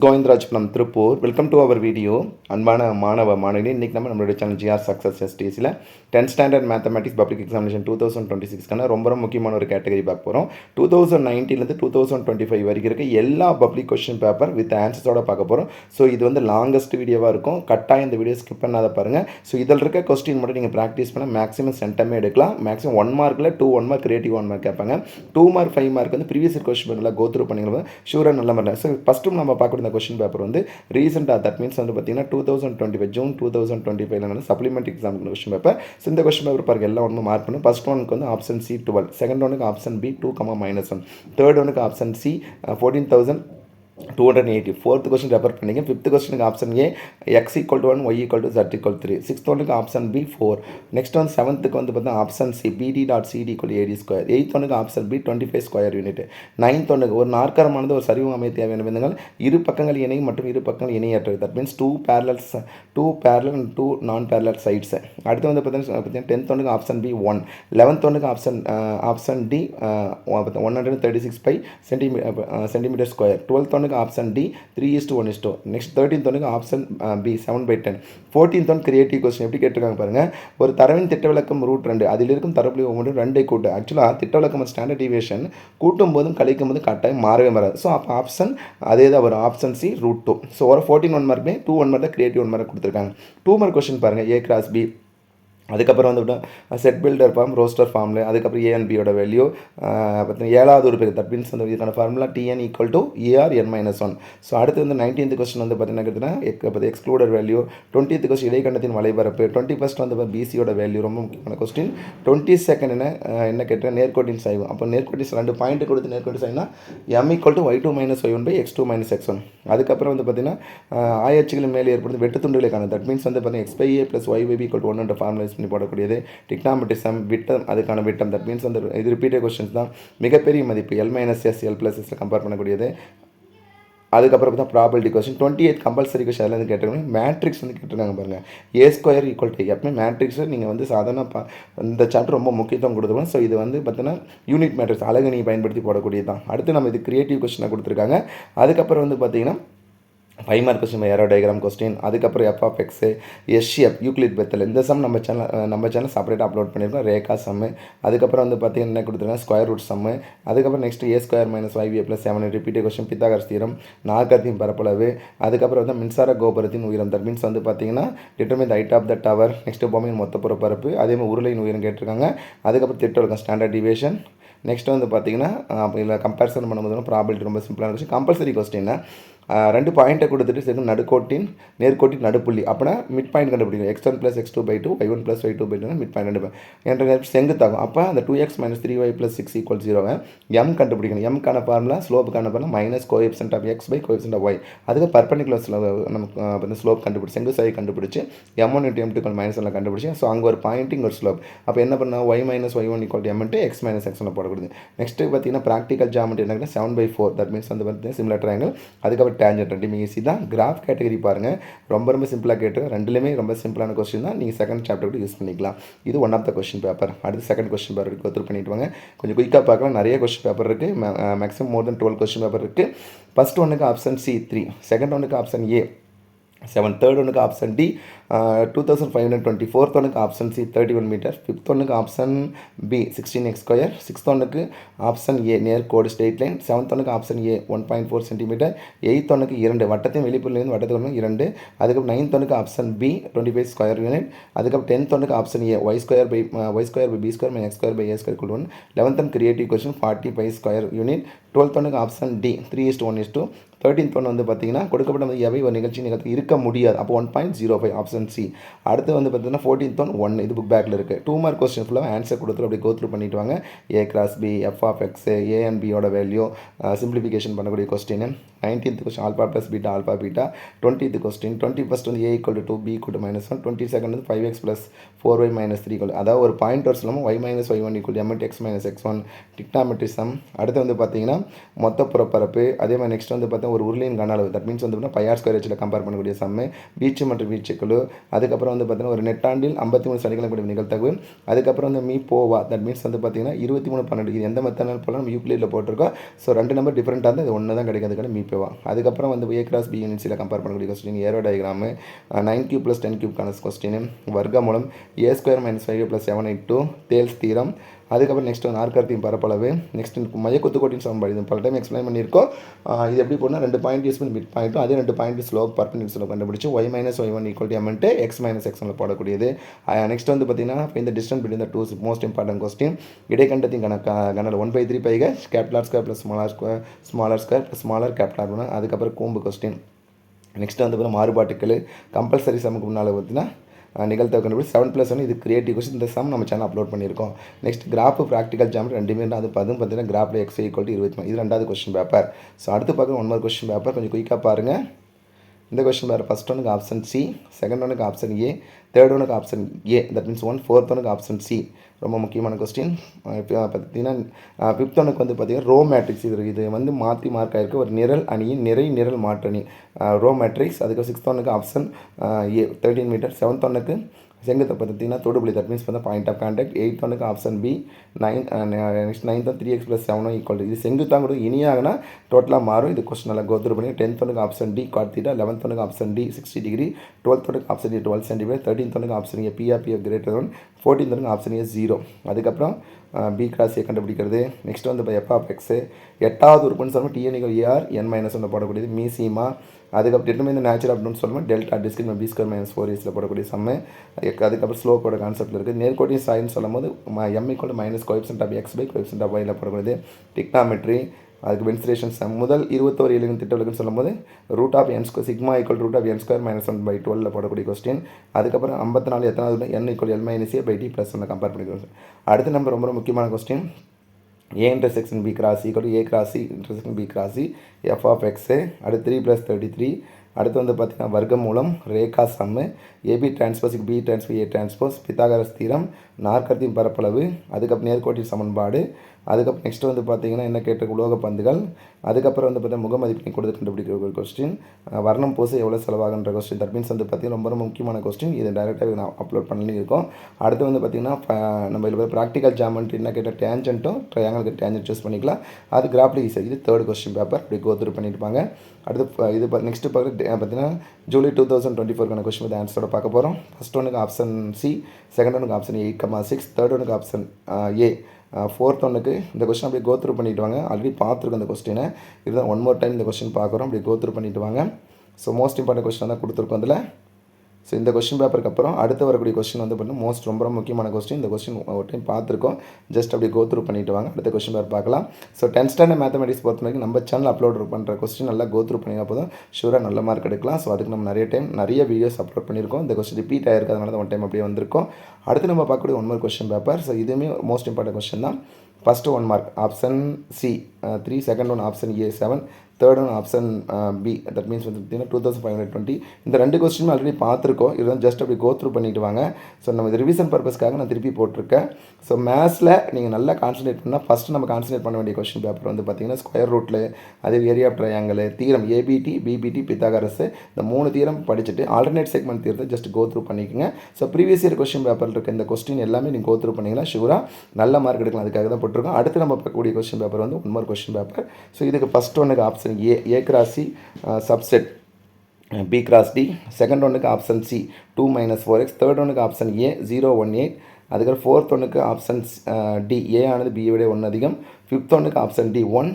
Govindaraj from Tiruppur. Welcome to our video. அன்பான மாணவ மாணவிகளே, இன்றைக்கி நம்மளுடைய சேனல் ஜிஆர் சக்ஸஸ் எஸ்டிஎஸ்சியில் 10th standard mathematics public examination 2026க்கான ரொம்ப முக்கியமான ஒரு கேட்டகரி பார்க்க போகிறோம். 2019லேருந்து 2025 வரைக்கும் இருக்க எல்லா பப்ளிக் கொஸ்டின் பேப்பர் வித் ஆன்சர்ஸோட பார்க்க போகிறோம். ஸோ இது வந்து லாங்கஸ்ட் வீடியோவாக இருக்கும். கட்டாயம் இந்த வீடியோ ஸ்கிப் பண்ணாத பாருங்கள். ஸோ இதில் இருக்க கொஸ்டின் மட்டும் நீங்கள் ப்ராக்டிஸ் பண்ண மேக்ஸிமம் சென்டமே எடுக்கலாம். மேக்ஸிமம் 1 மார்க்கில் 2 1 மார்க் கிரியேட்டிவ் 1 மார்க் கேட்பாங்க. 2 மார்க் 5 மார்க் வந்து ப்ரீவியஸ் கொஸ்டின் பேப்பரில் கோத்ரூ பண்ணிங்கன்னா ஷூராக நல்ல மாதிரி. ஸோ ஃபஸ்ட்டு நம்ம பார்க்கக்கூடிய கொஸ்டின் பேப்பர் வந்து ரீசெண்டாக, தட் மீன்ஸ் வந்து பார்த்தீங்கன்னா 2025 June 2025 supplement exam question paper. So இந்த கொஸ்டின் பேப்பர் பாருங்க எல்லாம் ஒன்று மார்க் பண்ணும். ஃபர்ஸ்ட் ஒனுக்கு வந்து ஆப்ஷன் சி 12, செகண்ட் ஒனுக்கு ஆப்ஷன் பி 2,-1, தேர்ட் ஒனுக்கு option c 14,280. Fourth question refer பண்ணிங்க. ஃபிஃப்த் கொஸ்டினுக்கு option a x = 1, y = z = 3. Sixth ஒனுக்கு ஆப்ஷன் பி 4. நெக்ஸ்ட் வந்து செவன்த்துக்கு வந்து பார்த்தா option c bd.cd = AD². Eighth ஒனுக்கு option B 25 square unit. Ninth ஒனுக்கு ஒரு நாற்கரமானது ஒரு சரிவு அமைய தேவையான விதங்கள் இரு பக்கங்கள் இணை மற்றும் இரு பக்கங்கள் இணையற்றது. That means 2 parallel and 2 non-parallel sides. அடுத்து வந்து பார்த்தீங்கன்னா 10th ஒனுக்கு ஆப்ஷன் பி 1. 11th ஒனுக்கு option D 136 centimetre square. 12th ஒனுக்கு ஆப்ஷன் டி 3:1. நெக்ஸ்ட் 13th ஒனுக்கு option b 7/10. 14th one creative question எப்படி கேட்டிருக்காங்க பாருங்க. ஒரு தரவின் திட்ட விலக்கம் √2, அதில் இருக்கும் தரப்புள்ளி ஒவ்வொன்று 2 கூட்டு. ஆக்சுவலாக திட்ட விலக்கம் ஸ்டாண்டர்ட் டிவியேஷன் கூட்டும் போதும் கழிக்கும் போதும் கட்டாயம் மாறவே மாறாது. ஸோ அப்போ ஆப்ஷன் அதே தான் வரும், ஆப்ஷன் சி √2. ஸோ ஒரு 14 1 மார்க்குமே 2 1 மார்க் தான் கிரியேட்டிவ் 1 மார்க் கொடுத்துருக்காங்க. 2 மார்க் கொஸ்டின் பாருங்கள், A × B. அதுக்கப்புறம் வந்து செட் பில்டர் ஃபார்ம், ரோஸ்டர் ஃபார்மில். அதுக்கப்புறம் ஏ அண்ட் பியோட வேல்யூ பார்த்தீங்கன்னா 7வது உறுப்பு. தட் மீன்ஸ் வந்து இதுக்கான ஃபார்முலா TN = AR(n-1). ஸோ அடுத்து வந்து 19th கொஸ்டின் வந்து பார்த்தீங்கன்னா எக்ஸ்க்ளூடர் வேல்யூ. 20th கொஸ்டின் இடைக்கண்டத்தின் வலைபரப்பு. 21st வந்து BCயோட வேல்யூ, ரொம்ப முக்கியமான கொஸ்டின். 22nd என்ன கேட்டேன், நேர்கோட்டின் சாய்வு. அப்போ நேர்கோட்டின் 2 பாயிண்ட் கொடுத்து நேர்கோட்டின் சாய்வுனா M = y2 - y1/x2 - x1. அதுக்கப்புறம் வந்து பார்த்தீங்கன்னா ஆயச்சுகளின் மேலே ஏற்படுது வெட்டு துண்டுகளுக்கான. தட் மீன்ஸ் வந்து பார்த்தீங்கன்னா x/a + y/b = 1 என்ற ஃபார்முலா பண்ணி போடக்கூடியது. டிக்னாமெட்ரிசம் விட்டம், அதுக்கான விட்டம். தட் மீன்ஸ் வந்து இது ரிப்பீட்டட் கொஸ்டின்ஸ் தான். மிகப்பெரிய மதிப்பு L - S L+S கம்பேர் பண்ணக்கூடியது. அதுக்கப்புறம் பார்த்தா ப்ராபபிலிட்டி கொஸ்டின். 28 கம்பல்சரி கொஸ்டின் அதில் வந்து கேட்டிருக்காங்க. மேட்ரிக்ஸ் வந்து கேட்டிருக்காங்க பாருங்கள். A² = எப்பவுமே மேட்ரிக்ஸை நீங்கள் வந்து சாதாரண இந்த சாப்டர் ரொம்ப முக்கியத்துவம் கொடுத்துருக்கோம். ஸோ இது வந்து பார்த்தீங்கன்னா யூனிட் மேட்ரிக்ஸ் அழகு நீ பயன்படுத்தி போடக்கூடியது தான். அடுத்து நம்ம இது கிரியேட்டிவ் கொஸ்டினாக கொடுத்துருக்காங்க. அதுக்கப்புறம் வந்து பார்த்தீங்கன்னா 5 mark question aero diagram question. அதுக்கப்புறம் f(x), SCF யூக்ளிட் பெத்தல். இந்த சம் நம்ம சேனல் செப்பரேட்டாக அப்லோட் பண்ணியிருக்கோம். ரேகா சம்மு. அதுக்கப்புறம் வந்து பார்த்தீங்கன்னா என்ன கொடுத்துருக்காங்க, ஸ்கொயர் ரூட் சம்மு. அதுக்கப்புறம் next A² - 5A + 7 repeated question. Pythagoras theorem, நாற்கரத்தின் பரப்பளவு. அதுக்கப்புறம் வந்து மின்சார கோபுரத்தின் உயரம். தட் மீன்ஸ் வந்து பார்த்தீங்கன்னா determine the height of the tower. Next பூமியின் மொத்த பரப்பு. அதேமாதிரி உருளையின் உயரம் கேட்டிருக்காங்க. அதுக்கப்புறம் திட்டவிலக்கம் ஸ்டாண்டர்ட் டிவியேஷன். நெக்ஸ்ட் வந்து பார்த்தீங்கன்னா இதில் கம்பேரிசன் பண்ணும்போது ப்ராபபிலிட்டி ரொம்ப சிம்பிளான கொஸ்டின். கம்பல்சரி கொஸ்டின் 2 பாயிண்ட்டை கொடுத்துட்டு சரி நடுக்கோட்டின் நேர்கோட்டின் நடுப்புள்ளி. அப்படின்னா மிட் பாயிண்ட் கண்டுபிடிக்கும். x1 + x2/2 y1 + y2/2 mid point கண்டுபிடிக்கும் என்ற செங்குத்தாகும். அப்போ அந்த 2x - 3y + 6 = 0 M கண்டுபிடிக்கணும். எம்க்கான ஃபார்முலா, ஸ்லோப்புக்கான formula minus coefficient of x / coefficient of y. அதுக்கு பர்பெண்டிகுலர் நமக்கு ஸ்லோப் கண்டுபிடிச்சி செங்கு சாய் கண்டுபிடிச்சி M1 × M2 = -1 கண்டுபிடிச்சி. ஸோ அங்கே ஒரு பாயிண்ட், இங்கே ஒரு ஸ்லோப். அப்போ என்ன பண்ணால் y - y1 = M × x - x1 போடக்கூடாது. நெக்ஸ்ட்டு பார்த்தீங்கன்னா ப்ராக்டிக்கல் ஜாமெட்ரி என்ன 7/4. தட் மீன்ஸ் வந்து பார்த்தீங்கன்னா சிமிலர் ட்ரையாங்கிள். அதுக்கப்புறம் டேஞ்சன்ட். ரெண்டுமே ஈஸி தான். கிராஃப் கேட்டகரி பாருங்கள், ரொம்ப சிம்பிளாக கேட்டிருக்கேன். ரெண்டுலேயுமே ரொம்ப சிம்பிளான கொஸ்டின் தான். நீங்கள் செகண்ட் சாப்டர் கூட யூஸ் பண்ணிக்கலாம். இது one of the question paper. அடுத்து செகண்ட் கொஸ்டின் பேப்பர் கோத்ரூ பண்ணிட்டு வாங்க. கொஞ்சம் குயிக்காக பார்க்கலாம். நிறைய கொஸ்டின் பேப்பர் இருக்குது. Maximum more than 12 question paper இருக்குது. ஃபர்ஸ்ட் ஒன்றுக்கு ஆப்ஷன் சி 3, செகண்ட் ஒன்றுக்கு ஆப்ஷன் ஏ 7, தேர்ட் ஒன்றுக்கு ஆப்ஷன் டி 2520, ஃபோர்த் ஒன்றுக்கு ஆப்ஷன் சி 31 மீட்டர், ஃபிஃப்த் ஒன்றுக்கு ஆப்ஷன் பி 16x², சிக்ஸ்த் ஒன்றுக்கு ஆப்ஷன் ஏ நேர்கோடு ஸ்ட்ரெயிட் லைன், செவன்த் ஒன்றுக்கு ஆப்ஷன் ஏ 1.4 சென்டிமீட்டர், எயித் ஒன்றுக்கு 2 வட்டத்தின் வெளிப்புறலேருந்து வட்டத்துக்கு 2, அதுக்கப்புறம் நைன்த் ஒன்றுக்கு ஆப்ஷன் பி 25 ஸ்கொயர் யூனிட், அதுக்கப்புறம் 10th ஒன்றுக்கு ஆப்ஷன் ஏ y² / b² - x² / a² = 1, 11th one creative question 45 square unit, 12th ஒன்றுக்கு ஆப்ஷன் டி 3:1, 13th ஒன் வந்து பார்த்தீங்கன்னா கொடுக்கப்பட்ட எவை ஒரு நிகழ்ச்சி நிகழ்ச்சி இருக்க முடியாது. அப்போ 1.05 ஆப்ஷன் சி. அடுத்து வந்து பார்த்தீங்கன்னா 14th ஒன் 1, இது புக் பேக்கில் இருக்குது. 2 மார்க் கொஸ்டின் ஃபுல்லாக ஆன்சர் கொடுத்துட்டு அப்படி கோத்ரூ பண்ணிட்டு வாங்க. A × B, f(x), A and B யோட வேல்யூ சிம்பிளிஃபிகேஷன் பண்ணக்கூடிய question. 19th question alpha + beta alpha beta. 20th question 21st வந்து A = 2, B = -1, 22nd வந்து 5x + 4y - 3 அதாவது ஒரு பாயிண்ட் ஒரு சொல்லாமல் y - y1 = M × x - x1 டிக்னாமெட்ரிசம். அடுத்து வந்து பார்த்தீங்கன்னா மொத்த புறப்பரப்பு. அதே மாதிரி நெக்ஸ்ட் வந்து பார்த்தீங்கன்னா ஒரு உருளையின் கன அளவு. தட் மீன்ஸ் வந்து πr² கம்பேர் பண்ணக்கூடிய சம்மு. வீச்சு மற்றும் வீச்சுக்குழு. அதுக்கப்புறம் வந்து பார்த்தீங்கன்னா ஒரு நெட்டாண்டில் 53 சனிக்கிழமை கூடிய நிகழ்த்தகவு. அதுக்கப்புறம் வந்து மீ போவா, தட் மீன்ஸ் வந்து பார்த்தீங்கன்னா 23 இது எந்த மெத்தனால் போல நம்ம யூக்ளிடில் போட்டிருக்கோம். ஸோ 2 நம்பர் டிஃப்ரெண்ட்டாக இருந்தால் இது ஒன்று தான் கிடைக்கிறதுக்கான மீ போவா. அதுக்கப்புறம் வந்து ஏ கிராஸ் பி யூனிட்ஸில் கம்பேர் பண்ணக்கூடிய கொஸ்டின், ஏரோ டயக்ராமு, 9³ + 10³ கொஸ்டின், வர்க்கமூலம், A² - 5 + 7/2, தேல்ஸ் தீரம். அதுக்கப்புறம் நெக்ஸ்ட் வந்து ஆர்கார்த்தின் பரப்பளவு, நெக்ஸ்ட் மையக்குத்துக்கோட்டின் சமன்பாடு. இது பல டைம் எக்ஸ்பிளைன் பண்ணியிருக்கோம். இது எப்படி போனால் 2 பாயிண்ட் யூஸ் பண்ணி மிட் பாயிண்ட்டும் அதே 2 பாயிண்ட் ஸ்லோப் பர்பெண்டிகுலர் ஸ்லோப் கண்டுபிடிச்சி y - y1 = m × x - x1 போடக்கூடியது. நெக்ஸ்ட் வந்து பார்த்தீங்கன்னா இந்த distance between the two most important question, இடைக்கண்டத்தின் கணக்கு 1/3 பைக R² + ஸ்மாலர் கேபிட்டல் R1. அதுக்கப்புறம் கூம்பு கொஸ்டின். நெக்ஸ்ட் வந்து பார்த்தீங்கன்னா மாறுபாட்டுக்கள், கம்பல்சரி சமுக்கு முன்னால் பார்த்தீங்கன்னா நிகழ்த்தகவு கண்டுபிடி 7+1. இது கிரியேட்டிவ் கொஸ்டின். இந்த சம் நம்ம சேனல் அப்லோட் பண்ணியிருக்கோம். நெக்ஸ்ட் கிராஃப் ப்ராக்டிக்கல் ஜாமெட்ரி ரெண்டுமே அது பார்த்தீங்கன்னா கிராஃபில் x = 23. இது 2வது கொஸ்டின் பேப்பர். ஸோ அடுத்து பார்க்குற 1 கொஸ்டின் பேப்பர் கொஞ்சம் குயிக்காக பாருங்கள். இந்த கொஸ்டின் பேப்பர் ஃபஸ்ட் ஒனுக்கு ஆப்ஷன் சி, செகண்ட் ஒனுக்கு ஆப்ஷன் ஏ, தேர்ட் ஒனுக்கு option a, that means 1, fourth ஒனுக்கு ஆப்ஷன் சி. ரொம்ப முக்கியமான கொஸ்டின். பார்த்தீங்கன்னா ஃபிஃப்த் ஒனுக்கு வந்து பார்த்தீங்கன்னா ரோ மேட்ரிக்ஸ். இது வந்து மாற்றி மார்க் ஆகிருக்கு. ஒரு நிரல் அணியின் நிரல் மாற்றணி ரோ மேட்ரிக்ஸ். அதுக்கு 6th ஒனுக்கு ஆப்ஷன் ஏ 13 மீட்டர். 7th ஒனுக்கு செங்குத்தை பார்த்தீங்கன்னா தொடுபுள்ளி, தட் மீன்ஸ் வந்து பாயிண்ட் ஆஃப் கான்டாக்ட். 8th ஒனுக்கு ஆப்ஷன் பி 9th 3x + 7 = இது செங்குத்தான் கூட இனியாகனா டோட்டலாக மாறும். இது கொஸ்டின் நல்லா கோத்ரூ பண்ணி. 10th ஒனுக்கு ஆப்ஷன் டி cot θ, 11th ஒனுக்கு ஆப்ஷன் டி 60 டிகிரி, 12th ஒனுக்கு ஆப்ஷன் டி 12 சென்டிமீட்டர், 13th ஒனுக்கு option a P of greater 1, 14th ஒனுக்கு ஆப்ஷன் ஏ 0. அதுக்கப்புறம் பி கிராஸ் ஏ கண்டுபிடிக்கிறது. நெக்ஸ்ட் வந்து இப்போ எஃப் ஆஃப் எக்ஸு 8வது உறுப்புன்னு சொல்லுவோம். TN = AR n-1 போடக்கூடியது மீசிமா. அதுக்கப்புறம் டிட்டர்மைன் தி நேச்சர் ஆஃப் நோன்னு சொல்லுவோம். டெல்டா டிஸ்கிரிட் B² - 4 போடக்கூடிய சம்மு. அதுக்கப்புறம் ஸ்லோப்போட கான்செப்ட் இருக்குது. நேர்கோட்டின் சாயின்னு சொல்லும் போது m = -coefficient of x by coefficient of y போடக்கூடியது. டிக்னாமெட்ரி. அதுக்கு வென்சுரேஷன் சம். முதல் 21 எலிமெண்ட் திட்டவிலக்குன்னு சொல்லும்போது √n² சிக்மா = √n² - 1/12 போடக்கூடிய கொஸ்டின். அதுக்கப்புறம் 54 எத்தனாவது n = L - a/d + 1 கம்பேர் பண்ணிக்கிறோம். அடுத்த நம்பர் ரொம்ப முக்கியமான question, A intersection B cross C = A cross C intersection B cross C f of x. அடுத்து 3 + 33. அடுத்து வந்து பார்த்தீங்கன்னா வர்க்கமூலம், ரேகா சம்மு, AB transpose B transpose A transpose, Pythagoras theorem, நாற்கரத்தின் பரப்பளவு, அதுக்கப்புறம் நேர்கோட்டின் சமன்பாடு. அதுக்கப்புறம் நெக்ஸ்ட் வந்து பார்த்தீங்கன்னா என்ன கேட்ட உலோக பந்துகள். அதுக்கப்புறம் வந்து பார்த்தீங்கன்னா முகமதிப்பினை கொடுத்து கண்டுபிடிக்கிற ஒரு கொஸ்டின், வர்ணம் பூச எவ்வளோ செலவாகுன்ற கொஸ்டின். தட் மீன்ஸ் வந்து பார்த்தீங்கன்னா ரொம்ப முக்கியமான கொஸ்டின். இது டேரெக்டாக நான் அப்லோட் பண்ணி இருக்கோம். அடுத்து வந்து பார்த்தீங்கன்னா நம்ம இதில் ப்ராக்டிக்கல் ஜாமெண்ட்ரி என்ன கேட்டால் டேஞ்சன்ட்டும் ட்ரையாங்கலுக்கு டேஞ்சன்ட் சூஸ் பண்ணிக்கலாம். அது கிராஃபில் ஈஸி. இது 3rd கொஸ்டின் பேப்பர் இப்படி கோத்ரூ பண்ணியிருப்பாங்க. அடுத்து இது நெக்ஸ்ட்டு பார்த்தீங்கன்னா ஜூலை 2024 கொஸ்டின் ஆன்சரோட பார்க்க போகிறோம். ஃபஸ்ட் ஒனுக்கு ஆப்ஷன் சி, செகண்ட் ஒனுக்கு ஆப்ஷன் 8,6, தேர்ட் ஒனுக்கு ஆப்ஷன் ஏ, ஃபோர்த் ஒனுக்கு இந்த கொஸ்டின் அப்படியே கோத்ரூ பண்ணிட்டு வாங்க. ஆல்ரெடி பார்த்துருக்கோம் இந்த கொஸ்டினை. இதுதான் 1 more டைம் இந்த கொஸ்டின் பார்க்குறோம். அப்படியே கோத்ரூ பண்ணிட்டு வாங்க. ஸோ மோஸ்ட் இம்பார்ட்டன்ட் கொஸ்டின் தான் கொடுத்துருக்கோம் அதில். ஸோ இந்த கொஸ்டின் பேப்பருக்கு அப்புறம் அடுத்து வரக்கூடிய கொஸ்டின் வந்து பார்த்தீங்கன்னா ரொம்ப முக்கியமான கொஸ்டின். இந்த கொஸ்டின் ஒரு டைம் பார்த்துருக்கோம். ஜஸ்ட் அப்படியே கோத்ரூ பண்ணிட்டு வாங்க. அடுத்த கொஸ்டின் பேப்பர் பார்க்கலாம். ஸோ 10th ஸ்டாண்டர்ட் மேத்தமெட்டிக்ஸ் பொறுத்த வரைக்கும் நம்ம சேனல் அப்லோட் பண்ணுற கொஸ்டின் நல்லா கோத்ரூ பண்ணினா போதும் ஷூராக நல்ல மார்க் எடுக்கலாம். ஸோ அதுக்கு நம்ம நிறைய வீடியோஸ் அப்லோட் பண்ணியிருக்கோம். இந்த கொஸ்டின் ரிப்பீட் ஆகிருக்கு, அதனால தான் 1 டைம் அப்படியே வந்திருக்கும். அடுத்து நம்ம பார்க்கக்கூடிய 1 more கொஸ்டின் பேப்பர். ஸோ இதுவுமே மோஸ்ட் இம்பார்ட்டன்ட் கொஸ்டின் தான். First 1 mark option C 3, second one option A 7, third one option B. That means வந்து பார்த்தீங்கன்னா 2520. இந்த 2 கொஸ்டினும் ஆல்ரெடி பார்த்துருக்கோம். இதுதான் ஜஸ்ட் அப்படி கோத்ரூ பண்ணிட்டு வாங்க. ஸோ நம்ம இது ரிவிஷன் பர்பஸ்க்காக நான் திருப்பி போட்டிருக்கேன். ஸோ மேத்ஸில் நீங்கள் நல்லா கான்சன்ட்ரேட் பண்ணால் ஃபஸ்ட்டு நம்ம கான்சன்ட்ரேட் பண்ண வேண்டிய கொஸ்டின் பேப்பர் வந்து பார்த்தீங்கன்னா ஸ்கொயர் ரூட்டில், அதே ஏரியா ஆஃப் ட்ரையாங்கல், தீரம் ஏபிடி பிபிடி பித்தாகரஸ், இந்த 3 தீரம் படிச்சுட்டு ஆல்டர்னேட் செக்மெண்ட் தீரத்தை ஜஸ்ட் கோத்ரூ பண்ணிக்கோங்க. ஸோ ப்ரீவியஸ் இயர் கொஸ்டின் பேப்பரில் இருக்க இந்த கொஸ்டின் எல்லாமே நீங்கள் கோத்ரூ பண்ணிங்கன்னா ஷூராக நல்ல மார்க் எடுக்கலாம். அதுக்காக தான் போட்டிருக்கோம். அடுத்து நம்ம பார்க்கக்கூடிய கொஸ்டின் பேப்பர் வந்து 1 more கொஸ்டின் பேப்பர். ஸோ இதுக்கு ஃபஸ்ட் ஒன்றுக்கு option A cross C subset B cross D, second ஒன்றுக்கு ஆப்ஷன் சி 2 - 4x, தேர்ட் ஒன்றுக்கு ஆப்ஷன் ஏ 018, அதுக்கப்புறம் ஃபோர்த் ஒன்றுக்கு ஆப்ஷன் டி ஏ ஆனது B விட 1 அதிகம், ஃபிஃப்த் ஒன்றுக்கு ஆப்ஷன் டி 1,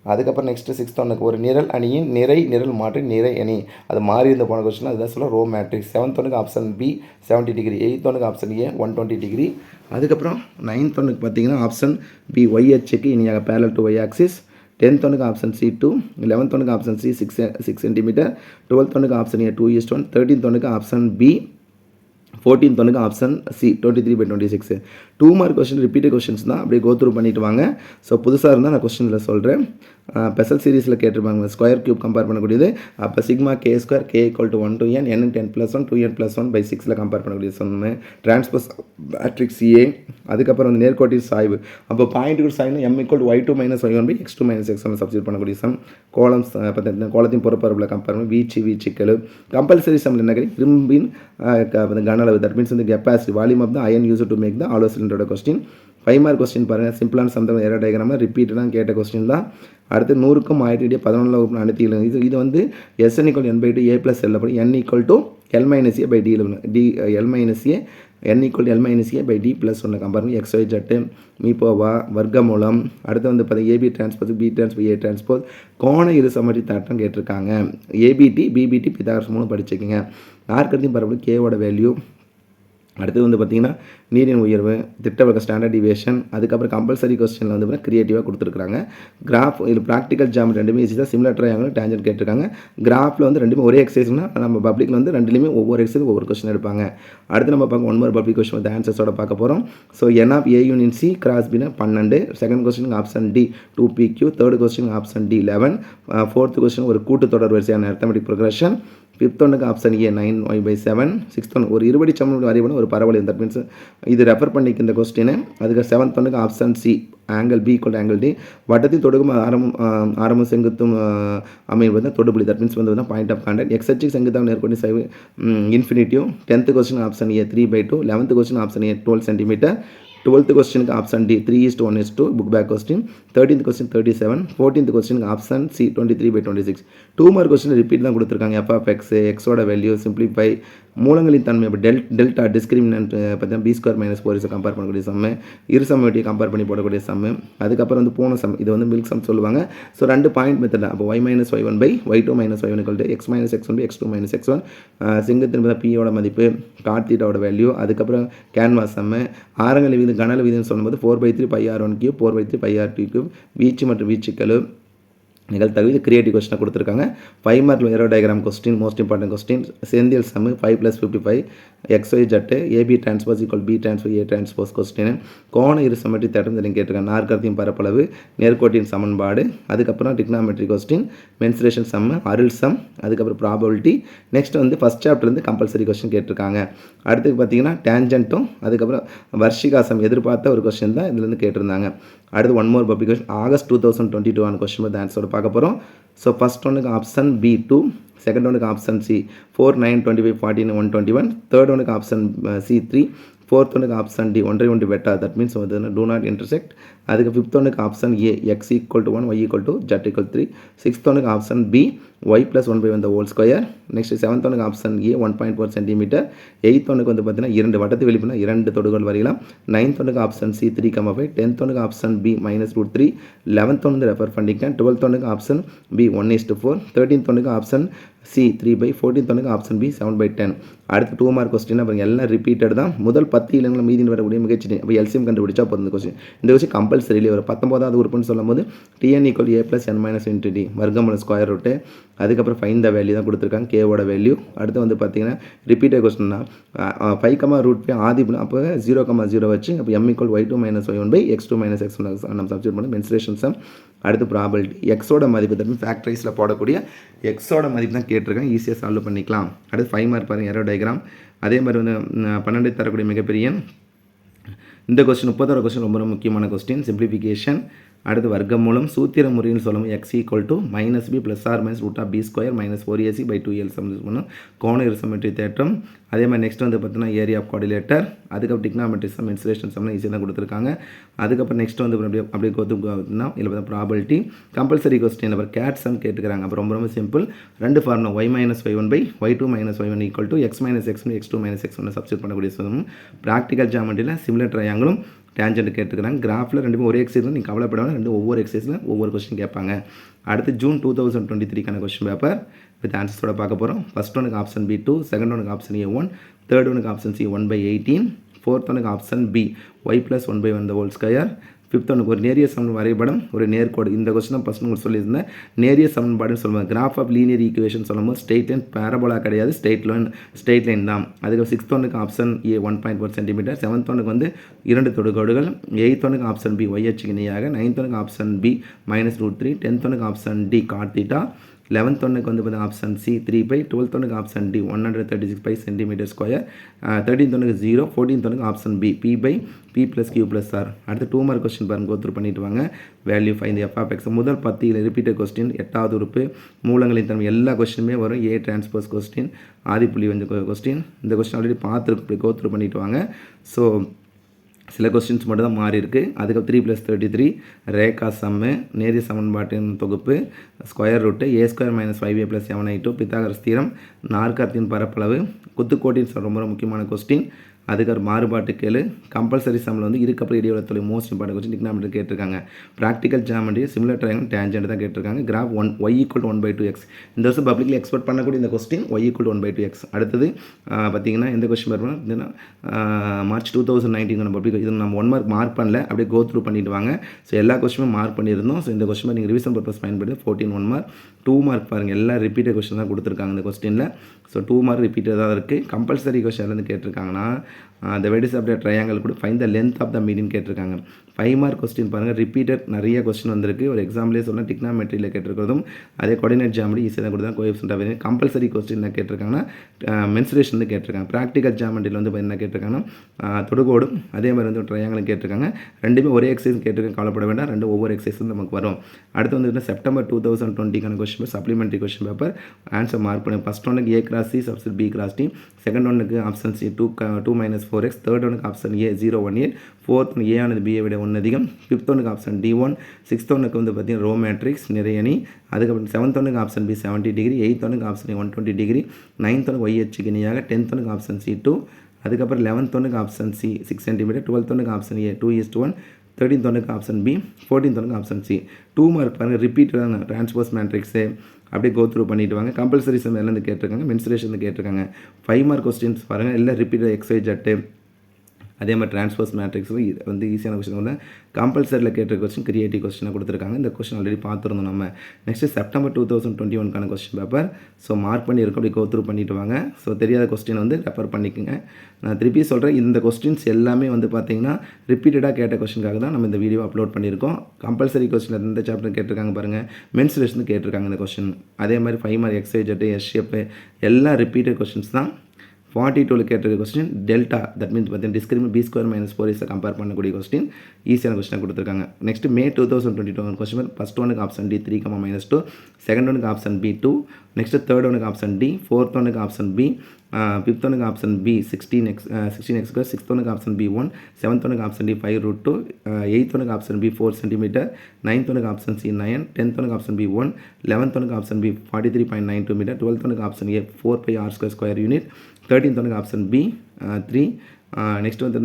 அதுக்கப்புறம் நெக்ஸ்ட்டு 6th ஒன்றுக்கு ஒரு நிரல் அணியின் நிரல் மாற்றி நிறை அணி அது மாறி இருந்த போன கொஸ்டின் அதுதான் சொல்ல ரோ மேட்ரிக்ஸ். 7th ஒன்றுக்கு ஆப்ஷன் பி 70 டிகிரி, 8th ஒன்றுக்கு ஆப்ஷன் ஏ 120 டிகிரி, அதுக்கப்புறம் 9th ஒன்றுக்கு பார்த்தீங்கன்னா ஆப்ஷன் பி ஒய் அச்சுக்கு இனியாக parallel to y axis, 10th ஒன்றுக்கு ஆப்ஷன் சி 2, 11th ஒன்றுக்கு ஆப்ஷன் சி 6 சென்டிமீட்டர், 12th ஒன்றுக்கு ஆப்ஷன் ஏ 2:1, 13th ஒன்றுக்கு ஆப்ஷன் பி 14th ஒன்றுக்கு option C 23/26. 2 mark question repeated questions தான், அப்படியே கோ த்ரூ பண்ணிட்டு வாங்க. ஸோ புதுசாக இருந்தால் நான் கொஸ்டினில் சொல்கிறேன். ஸ்பெஷல் சீரிஸில் கேட்டிருப்பாங்க ஸ்கொயர் கியூப் கம்பேர் பண்ணக்கூடியது. அப்போ sigma K square K equal to 1 to n n 10+1 2n + 1/6 compare பண்ணக்கூடியது சொன்னேன். டிரான்ஸ்போஸ் மேட்ரிக்ஸ் ஏ, அதுக்கப்புறம் வந்து நேர்கோட்டின் சாய்வு. அப்போ பாயிண்ட்டுக்கு சாய்வு m = y2 - y1 x2 - x1 substitute பண்ணக்கூடிய சம். கோலம்ஸ் பார்த்தீங்கன்னா கோலத்தின் புறப்பரப்பில் கம்பேர் பண்ணி வீச்சுக்கள். கம்பல்சரி சம்மில் என்ன கேட்குறீங்க, இரும்பின் கன அளவு, தட் மீன்ஸ் வந்து capacity volume of the iron used to make the hollow சிலிண்டரோட கொஸ்டின். 5 மார்க் கொஸ்டின் பாருங்கள், சிம்பிளான சம்தம் ஏரோ டயக்ராம் ரிப்பீட்டடாக கேட்ட கொஸ்டின் தான். அடுத்து 100க்கும் 11 வகுப்பு அனைத்து இது வந்து SN = n/2 a + l அப்படி n = l - a/d l - a n = l - a/d + 1 compare பண்ணி XY Z மீப்போவா வர்க்கமூலம். அடுத்து வந்து பார்த்தீங்கன்னா AB transpose B transpose A transpose கோண இரு சமச்சீர் தேற்றம் கேட்டிருக்காங்க. ABT BBT பித்தாகரஸ் 3 படிச்சுக்கோங்க. நாற்கரத்தின் பரப்பளவு கேவோட வேல்யூ. அடுத்து வந்து பார்த்திங்கன்னா நீரின் உயர்வு, திட்டவக ஸ்டாண்டர்ட் டிவியேஷன். அதுக்கப்புறம் கம்பல்சரி கொஸ்டினில் வந்து க்ரியேட்டிவாக கொடுத்துருக்காங்க. கிராஃப் இதில் ப்ராக்டிக்கல் ஜாம் ரெண்டுமே ஈஸி தான். சிமிலர் ட்ரையாங்கிள் டேஞ்சன்ட் கேட்டிருக்காங்க. கிராஃபில் வந்து ரெண்டுமே ஒரே எக்ஸசைஸ்னா நம்ம பப்ளிக்கில் வந்து ரெண்டுலேயுமே ஒவ்வொரு எக்ஸசைஸ் ஒவ்வொரு கொஸ்டின் எடுப்பாங்க. அடுத்து நம்ம பார்க்க 1 more பப்ளிக் கொஸ்டின் வந்து ஆன்சர்ஸோட பார்க்க போகிறோம். So n of A union C cross பின்னா 12. Second question option D 2PQ. Third question option D 11. Fourth question ஒரு கூட்டுத்தொடர் வரிசையான அரித்மெட்டிக் ப்ரோக்ரஷன். 5th ஒன்றுக்கு ஆப்ஷன் ஏ 9y/7. 6th ஒன் ஒரு இருபடி சமன்பாடு வரைபடம் ஒரு பரவல். தட் மீன்ஸ் இது ரெஃபர் பண்ணிக்க இந்த கொஸ்டின். அதுக்கு 7th ஒன்றுக்கு option C angle B = angle D. வட்டத்தில் தொடுக்கும் ஆரம்பம் செங்குத்தும் அமைவது தொடுபுள்ளி. தட் மீன்ஸ் வந்து பாயிண்ட் ஆஃப் கான்டாக்ட். எக்ஸட்சிக் செங்குத்தாக நேர்கோட்டின் சாய்வு infinitive. 10th question option A 3/2. 11th question option A 12 cm. 12th கொஸ்டினுக்கு option D 3:1:2 book back question. 13th question 37. 14th கொஸ்டினுக்கு option C 23/26. 2 mark question repeat தான் கொடுத்துருக்காங்க. f(x) எக்ஸோட வேல்யூ சிம்பிளிஃபை, மூலங்களின் தன்மை இப்போ டெல்டா டிஸ்கிரிமினன்ட் பார்த்தீங்கன்னா B² - 4 கம்பேர் பண்ணக்கூடிய சம்மு, இரு சமவெட்டியை கம்பேர் பண்ணி போடக்கூடிய சம்மு. அதுக்கப்புறம் வந்து போன சம், இது வந்து மில்க் சம் சொல்லுவாங்க. So 2 point method. அப்போ y - y1/y2 - y1 = x - x1 x2 - x1. செங்குத்தின் பியோட மதிப்பு, காட் தீட்டாவோட வேல்யூ. அதுக்கப்புறம் கேன்வாஸ் சம்மு. ஆரங்கள் விகிதம் கனல் விகிதம் சொல்லும்போது 4/3 πr1³ 4/3 πr2³ வீச்சு மற்றும் வீச்சுக்கள் நிகழ்த்தகவு. இது கிரியேட்டிவ் கொஸ்டினாக கொடுத்துருக்காங்க. 5 mark arrow diagram question most important question. செந்தில் சம்மு 5 + 55 XY Z AB transpose = B transpose A transpose question. கோண இரு சமச்சீர் தேற்றம் தெரியும் கேட்டிருக்காங்க. நாற்கரத்தின் பரப்பளவு, நேர்கோட்டின் சமன்பாடு. அதுக்கப்புறம் டிக்னாமெட்ரி கொஸ்டின், மென்சுரேஷன் சம்மு, அருள் சம், அதுக்கப்புறம் ப்ராபபிலிட்டி. நெக்ஸ்ட் வந்து ஃபஸ்ட் சாப்டர்லேருந்து கம்பல்சரி கொஸ்டின் கேட்டிருக்காங்க. அடுத்து பார்த்தீங்கன்னா டேஞ்சன்ட்டும் அதுக்கப்புறம் வர்ஷிகா சம் எதிர்பார்த்த ஒரு கொஸ்டின் தான் இதுலேருந்து கேட்டிருந்தாங்க. அடுத்து 1 more பப்ளிக் கொஸ்டின் ஆகஸ்ட் 2022 ஆன கொஸ்டின் வந்து ஆன்சரோட பார்க்க போகிறோம். ஸோ ஃபஸ்ட் ஒன்றுக்கு ஆப்ஷன் பி 2. செகண்ட் ஒன்றுக்கு ஆப்ஷன் சி 4 9 25 14 121. தேர்ட் ஒன்றுக்கு ஆப்ஷன் சி 3. ஃபோர்த் ஒன்றுக்கு ஆப்ஷன் டி 1 வெட்டா. தட் மீன்ஸ் வந்து டூ நாட் இன்டர்செக்ட். அதுக்கு 5th ஒன்றுக்கு option a x = 1 y = z = 3. 6th ஒன்றுக்கு option b y + 1/1². Next 7th ஒன்றுக்கு ஆப்ஷன் ஏ 1.4 cm. 8th ஒன்றுக்கு வந்து பார்த்தீங்கன்னா 2 வட்டத்து வெளிப்புனா 2 தொடுகோள் வரையலாம். 9th ஒன்றுக்கு ஆப்ஷன் சி 3,5. 10th ஒன்றுக்கு ஆப்ஷன் பி -√3. 11th ஒன்று ரெஃபர் பண்ணிக்க. 12th ஒன்றுக்கு ஆப்ஷன் பி 1:4. 13th ஒன்றுக்கு ஆப்ஷன் சி 3/. 14th ஒன்றுக்கு ஆப்ஷன் பி 7/10. அடுத்து 2 மார்க் கொஸ்டின் அப்புறம் எல்லாம் ரிப்பீட்டட் தான். முதல் 10 இலங்களை மீதி வரக்கூடிய மிகச்சினை. அப்போ எல்சிஎம் கண்டுபிடிச்சா போதும். இந்த கொஸ்டின் கம்பல்சரியிலே வரும். 19வது உறுப்புன்னு சொல்லும்போது TN = A + n - × d வர்க்கமூலம் ஸ்கொயர் ரூட்டு. அதுக்கப்புறம் ஃபைண்ட் த வேல்யூ தான் கொடுத்துருக்காங்க, கேவோட வேல்யூ. அடுத்து வந்து பார்த்தீங்கன்னா ரிப்பீட்டட் கொஸ்டின்னா 5, ஆதிபுலம். அப்போ 0,0 வச்சு அப்போ m = y2 - y1/x2 - x1 நம்ம சப்ஸ்டியூட் பண்ணி மென்சுரேஷன் சம். அடுத்து ப்ராபபிலிட்டி, எக்ஸோட மதிப்பு தரும் ஃபேக்டரைஸில் போடக்கூடிய எக்ஸோட மதிப்பு தான் கேட்டிருக்காங்க. ஈஸியாக சால்வ் பண்ணிக்கலாம். அடுத்து 5 மார்க் பாருங்கள் ஏரோ டயக்ராம். அதே மாதிரி வந்து 12 தரக்கூடிய மிகப்பெரிய இந்த கொஸ்டின் 30வது கொஸ்டின் ரொம்ப முக்கியமான கொஸ்டின். சிம்பிளிஃபிகேஷன். அடுத்து வர்க்கமூலம் சூத்திர முறையில் சொல்லும் x = -b + or -√b² - 4ac/2l substitute பண்ணும். கோண இருசமச்சீர் தேற்றம். அதே மாதிரி நெக்ஸ்ட் வந்து பார்த்தீங்கன்னா ஏரியா ஆஃப் குவாடிலேட்டர். அதுக்கப்புறம் டிக்னாமெட்ரி சம், மென்சுரேஷன் சம்லாம் ஈஸியாக தான் கொடுத்துருக்காங்க. அதுக்கப்புறம் நெக்ஸ்ட் வந்து அப்படியே கோத்துனா இதில் பார்த்தா ப்ராபபிலிட்டி. கம்பல்சரி கொஸ்டின் அப்புறம் கேட் சம் கேட்டுக்கிறாங்க. அப்புறம் ரொம்ப simple 2 formula y - y1/y2 - y1 = x - x1 x2 - x1 substitute பண்ணக்கூடிய சம். ப்ராக்டிக்கல் ஜாமெட்ரியில் சிமிலர் ட்ரையாங்கிளும் டேஞ்சன்ட் கேட்டுக்கிறாங்க. கிராஃபில் ரெண்டுமே ஒரே எக்ஸசைஸ் நீங்கள் கவலைப்படாமல் ரெண்டு ஒவ்வொரு எக்ஸசைஸில் ஒவ்வொரு கொஸ்டின் கேட்பாங்க. அடுத்து ஜூன் 2023 கொஸ்டின் பேப்பர் வித் ஆன்சர்ஸோட பார்க்க போகிறோம். ஃபஸ்ட் ஒனுக்கு ஆப்ஷன் பி 2, செகண்ட் ஒனுக்கு ஆப்ஷன் ஏ 1, தேர்ட் ஒனுக்கு ஆப்ஷன் சி 1/18, ஃபோர்த் ஒனுக்கு ஆப்ஷன் பி y + 1/1², ஃபிஃப்த் ஒன்று ஒரு நேரிய சமன் வரைபடம் ஒரு நேர்கோடு. இந்த கொஸ்டின் தான் ஃபஸ்ட் உங்களுக்கு சொல்லியிருந்தேன். நேரிய சமன்பாடுன்னு சொல்லுவாங்க. கிராஃப் ஆஃப் லீனியர் ஈக்குவேஷன் சொல்லும்போது ஸ்ட்ரெயிட் லைன் பேரபோலா கிடையாது, ஸ்ட்ரெயிட் லைன் தான். அதுக்கு சிக்ஸ்த் ஒன்றுக்கு ஆப்ஷன் ஏ 1.4 சென்டிமீட்டர், செவன்த் ஒன்றுக்கு வந்து 2 தொடுகோடுகள், எயித் ஒன்றுக்கு ஆப்ஷன் பி ஒய் அச்சுக்கு இணையாக, நைன்த் ஒன்றுக்கு ஆப்ஷன் பி -√3, 10th ஒன்றுக்கு option D God theta, 11th ஒன்றுக்கு வந்து பார்த்தீங்கன்னா ஆப்ஷன் சி 3π, 12th ஒன்றுக்கு option D 136π centimetre square, 13th ஒன்றுக்கு 0, 14th ஒன்றுக்கு option B p + q + r. அடுத்து 2 மார்க் கொஸ்டின் பாருங்க, கோத்ரூ பண்ணிட்டு வாங்க. Value find f of x. முதல் 10 ரிப்பீட்டட் கொஸ்டின், 8வது உறுப்பு, மூலங்களின் தன்மை, எல்லா கொஸ்டினுமே வரும். ஏ டிரான்ஸ்போஸ் கொஸ்டின், ஆதிப்புள்ளி வந்து கொஸ்டின். இந்த கொஸ்டின் ஆல்ரெடி பார்த்துருக்கு, கோத்ரூ பண்ணிட்டு வாங்க. ஸோ சில கொஸ்டின்ஸ் மட்டும் தான் மாறி இருக்குது. அதுக்கு 3 + 33 ரேகா சம்மு, நேரிய சமன்பாட்டின் தொகுப்பு, square route, a² - 5a + 7i2, Pythagoras theorem, நாற்கரத்தின் பரப்பளவு, குத்துக்கோட்டின் ரொம்ப முக்கியமான கொஸ்டின். அதுக்கு ஒரு மாறுபாட்டு கேளு, கம்பல்சரி சம்மில் வந்து இருக்கப்பல் இடைவெளி தொலை மோஸ்ட் இம்பார்ட்டன் கொஸ்டின் டிக்னாமெட்ரி கேட்டிருக்காங்க. Practical geometry, similar triangle, tangent தான் கேட்டிருக்காங்க. Graph y = 1/2x. இந்த வருஷம் பப்ளிக்லி எக்ஸ்பெக்ட் பண்ணக்கூடிய இந்த கொஸ்டின் y = 1/2x. அடுத்தது பார்த்தீங்கன்னா இந்த கொஸ்டின் பார்த்தீங்கன்னா மார்ச் 2019 பப்ளிக், இது நம்ம 1 மார்க் பண்ணல, அப்படியே கோ த்ரூ பண்ணிட்டு வாங்க. ஸோ எல்லா கொஸ்டினும் மார்க் பண்ணியிருந்தோம். ஸோ இந்த கொஸ்டின் நீங்கள் ரிவிஷன் பர்பஸ் பயன்படுத்தி 14 1 மார்க், 2 மார்க் பாருங்கள், எல்லாம் ரிப்பீட்டட் கொஸ்டின் தான் கொடுத்துருக்காங்க இந்த கொஸ்டினில். ஸோ 2 மார்க் ரிப்பீட்டட் தான் இருக்குது. கம்பல்சரி கொஸ்டின்லேருந்து கேட்டிருக்காங்கன்னா the vertices of the triangle கூட find the length of the median கேட்டிருக்காங்க. 5 மார்க் கொஸ்டின் பாருங்கள், ரிப்பீட்டட் நிறைய கொஸ்டின் வந்திருக்கு. ஒரு எக்ஸாம்பிளே சொல்லலாம், டிக்னாமெட்ரியில் கேட்டிருக்கிறதும் அதே கோஆர்டினேட் ஜியாமெட்ரி ஈஸியாக தான் கொடுத்தா coefficient of variance. Compulsory question என்ன கேட்டிருக்காங்கன்னா மென்சுரேஷன் வந்து கேட்டிருக்காங்க. ப்ராக்டிக்கல் ஜியாமெட்ரியில் வந்து என்ன கேட்டிருக்காங்கன்னா தொடுகோடும் அதே மாதிரி வந்து ட்ரையாங்கிளும் கேட்டிருக்காங்க. ரெண்டுமே ஒரே எக்ஸசைஸ் கேட்டிருக்காங்க, கவலைப்பட வேண்டாம், ரெண்டு ஒவ்வொரு எக்ஸசைஸும் நமக்கு வரும். அடுத்து வந்து September 2020 question paper, supplementary question paper, answer mark பண்ணி ஃபஸ்ட் ஒன்றுக்கு a × c substitute b × d, second ஒன்றுக்கு ஆப்ஷன் சி 2 - 4x, தேர்ட் ஒன்றுக்கு ஆப்ஷன் ஏ 018, ஃபோர்த் ஒன்று ஏ ஆனது பியை விட 1 அதிகம், ஃபிஃப்த் ஒன்றுக்கு ஆப்ஷன் D1, சிக்ஸ்த் ஒன்றுக்கு வந்து பார்த்தீங்கன்னா ரோ மேட்ரிக்ஸ் நிறையணி, அதுக்கப்புறம் செவன்த் ஒன்றுக்கு ஆப்ஷன் பி 70 டிகிரி, எயித் ஒன்றுக்கு ஆப்ஷன் 120 டிகிரி, நைன்த் ஒன்றுக்கு ஒய் அச்சுக்கு இணையாக, 10th ஒன்றுக்கு ஆப்ஷன் சி 2, அதுக்கப்புறம் 11th ஒன்றுக்கு ஆப்ஷன் சி 6 சென்டிமீட்டர், 12th ஒன்றுக்கு ஆப்ஷன் ஏ 2:1, 13th ஒன்றுக்கு ஆப்ஷன் பி, 14th ஒன்றுக்கு ஆப்ஷன் சி. 2 மார்க் பாருங்கள், ரிப்பீட்டடான டிரான்ஸ்போஸ் மேட்ரிக்ஸு அப்படியே கோ த்ரூ பண்ணிட்டு வாங்க. கம்பல்சரி சம் எல்லாம் கேட்டிருக்காங்க, மென்சுரேஷன் கேட்டிருக்காங்க. 5 மார்க் கொஸ்டின்ஸ் பாருங்கள், எல்லாம் ரிப்பீட்டட் எக்ஸைஸ் ஜட்டு, அதே மாதிரி டிரான்ஸ்போஸ் மேட்ரிக்ஸில் வந்து ஈஸியான கொஸ்டின் வந்து கம்பல்சரியில் கேட்ட கொஸ்டின் கிரியேட்டிவ் கொஸ்டினாக கொடுத்துருக்காங்க. இந்த கொஸ்டின் ஆல்ரெடி பார்த்துருந்தோம் நம்ம. Next September 2021 question paper. So mark பண்ணியிருக்கோம், அப்படி கோ த்ரூ பண்ணிட்டு வாங்க. ஸோ தெரியாத கொஸ்டின் வந்து ரெஃபர் பண்ணிக்கோங்க. நான் திருப்பி சொல்கிறேன், இந்த கொஸ்டின்ஸ் எல்லாமே வந்து பார்த்தீங்கன்னா ரிப்பீட்டடாக கேட்ட கொஸ்டினுக்காக தான் நம்ம இந்த வீடியோ அப்லோட் பண்ணியிருக்கோம். கம்பல்சரி கொஸ்டின் இந்த சாப்டர் கேட்டிருக்காங்க பாருங்கள், மென்சுரேஷன் கேட்டிருக்காங்க இந்த கொஸ்டின். அதே மாதிரி 5 மார்க் எக்ஸைஜ் எஸ்ஷேப்பு எல்லாம் ரிப்பீட்டட் கொஸ்டின்ஸ் தான். 42 கேட்டிருக்க கொஸ்டின் டெல்டா, தட் மீன்ஸ் பார்த்தீங்கன்னா டிஸ்கிரிமினேட் b² - 4 கம்பேர் பண்ணக்கூடிய கொஸ்டின் ஈஸியான கொஸ்டினாக கொடுத்துருக்காங்க. நெக்ஸ்ட் மே 2022 கொஸ்டின், ஃபஸ்ட் ஒனுக்கு ஆப்ஷன் டி 3, -2, செகண்ட் ஒனுக்கு ஆப்ஷன் பி 2, நெக்ஸ்ட் தேர்ட் ஒனுக்கு ஆப்ஷன் டி, ஃபோர்த் ஒனுக்கு ஆப்ஷன் பி, ஃபிஃப்த் ஒனுக்கு ஆப்ஷன் பி 16x², சிக்ஸ்த் ஒனுக்கு ஆப்ஷன் பி 1, செவன்த் ஒனுக்கு ஆப்ஷன் டி 5√2, எயித் ஒனுக்கு ஆப்ஷன் பி 4 சென்டிமீட்டர், நைன்த் ஒனுக்கு option c 9, 10th ஒனுக்கு ஆப்ஷன் பி 1, 11th ஒனுக்கு ஆப்ஷன் பி 43.92 மீட்டர், 12th ஒனுக்கு ஆப்ஷன் ஏ 4πr² square unit, 13th ஒனுக்கு option b 3. Next வந்து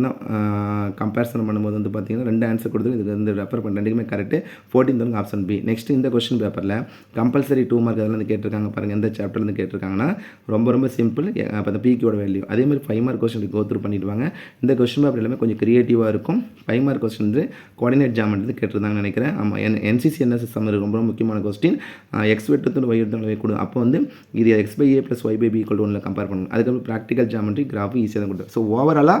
comparison பண்ணும்போது வந்து பார்த்தீங்கன்னா 2 ஆன்சர் கொடுத்து இதுக்கு வந்து ரெஃபர் பண்ண ரெண்டுமே கரெக்டு. 14th ஒனுக்கு ஆப்ஷன் பி. நெக்ஸ்ட் இந்த கொஸ்டின் பேப்பரில் கம்பல்சரி 2 மார்க் அதில் வந்து கேட்டிருக்காங்க பாருங்கள், எந்த சாப்டர்லேருந்து கேட்டிருக்காங்கன்னா ரொம்ப சிம்பிள். அப்போ அந்த பிக்கியோட வேல்யூ. அதே மாதிரி 5 மார்க் கொஸ்டின் கோ த்ரூ பண்ணிடுவாங்க. இந்த கொஸ்டின் பேப்பர் எல்லாமே கொஞ்சம் கிரியேட்டிவாக இருக்கும். 5 மார்க் கொஸ்டின் வந்து கோஆர்டினேட் ஜியாமெட்ரி கேட்டிருந்தாங்கன்னு நினைக்கிறேன். ஆமாம், NCC NSS சம் ரொம்ப முக்கியமான கொஸ்டின். எக்ஸ் வெட்டு ஒய் வெட்டு கொடு, அப்போ வந்து இது x/a + y/b = 1 கம்பேர் பண்ணணும். அதுக்கப்புறம் ப்ராக்டிக்கல் ஜியாமெட்ரி கிராஃப் ஈஸியாக தான் கொடுத்து. ஸோ ஓவராலாக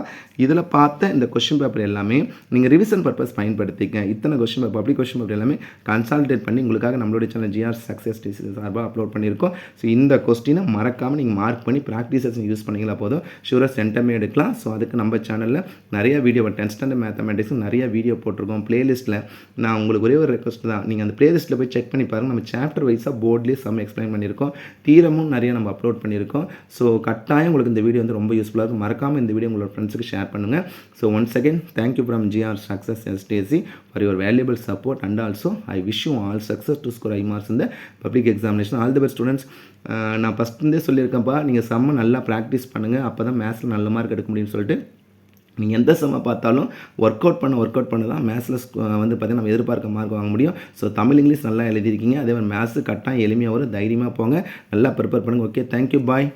இதில் பார்த்த இந்த கொஸ்டின் பேப்பர் எல்லாமே நீங்கள் ரிவிஷன் பர்பஸ் பயன்படுத்திக்க. இத்தனை question paper public question paper எல்லாமே கன்சால்டேட் பண்ணி உங்களுக்காக நம்மளுடைய சேனல் GR சக்ஸஸ் சார்பாக அப்லோட் பண்ணியிருக்கோம். ஸோ இந்த கொஸ்டினை மறக்காமல் நீங்கள் மார்க் பண்ணி ப்ராக்டிசஸ் யூஸ் பண்ணிங்களா போதும், ஷூராக சென்டமே எடுக்கலாம். ஸோ அதுக்கு நம்ம சேனலில் நிறைய வீடியோ 10th ஸ்டாண்டர்ட் மேத்தமெட்டிக்ஸ் நிறைய வீடியோ போட்டிருக்கோம் பிளேலிஸ்ட்டில். நான் உங்களுக்கு ஒரே ஒரு ரெக்வஸ்ட் தான், நீங்கள் அந்த பிளேலிஸ்ட்டில் போய் செக் பண்ணி பாருங்கள். நம்ம சாப்டர் வைஸாக போர்ட்லேயே சம் எக்ஸ்பிளைன் பண்ணியிருக்கோம், தீரமும் நிறைய நம்ம அப்லோட் பண்ணியிருக்கோம். ஸோ கட்டாயம் உங்களுக்கு இந்த வீடியோ வந்து ரொம்ப யூஸ்ஃபுல்லாக இருக்கும். மறக்காமல் இந்த வீடியோ உங்களோட ஃப்ரெண்ட்ஸுக்கு ஷேர் பண்ணுங்கள். So once again, thank you from GR Success STC for your valuable support, and also I wish you all success to score high marks in the public examination. All the best students. நான் first சொல்லியிருக்கேன்ப்பா, நீங்கள் செம்ம நல்லா practice பண்ணுங்கள், அப்போ தான் மேத்ஸில் நல்ல mark எடுக்க முடியும்னு சொல்லிட்டு. நீங்கள் எந்த செம்மை பார்த்தாலும் ஒர்க் அவுட் பண்ண தான் மேத்ஸில் வந்து பார்த்தீங்கன்னா நம்ம எதிர்பார்க்க மார்க் வாங்க முடியும். ஸோ தமிழ் இங்கிலீஷ் நல்லா எழுதியிருக்கீங்க, அதே மாதிரி மேத்ஸு கட்டாயம் எளிமையாக வரும். தைரியமாக போங்க, நல்லா ப்ரிப்பேர் பண்ணுங்கள். ஓகே, தேங்க்யூ, பாய்.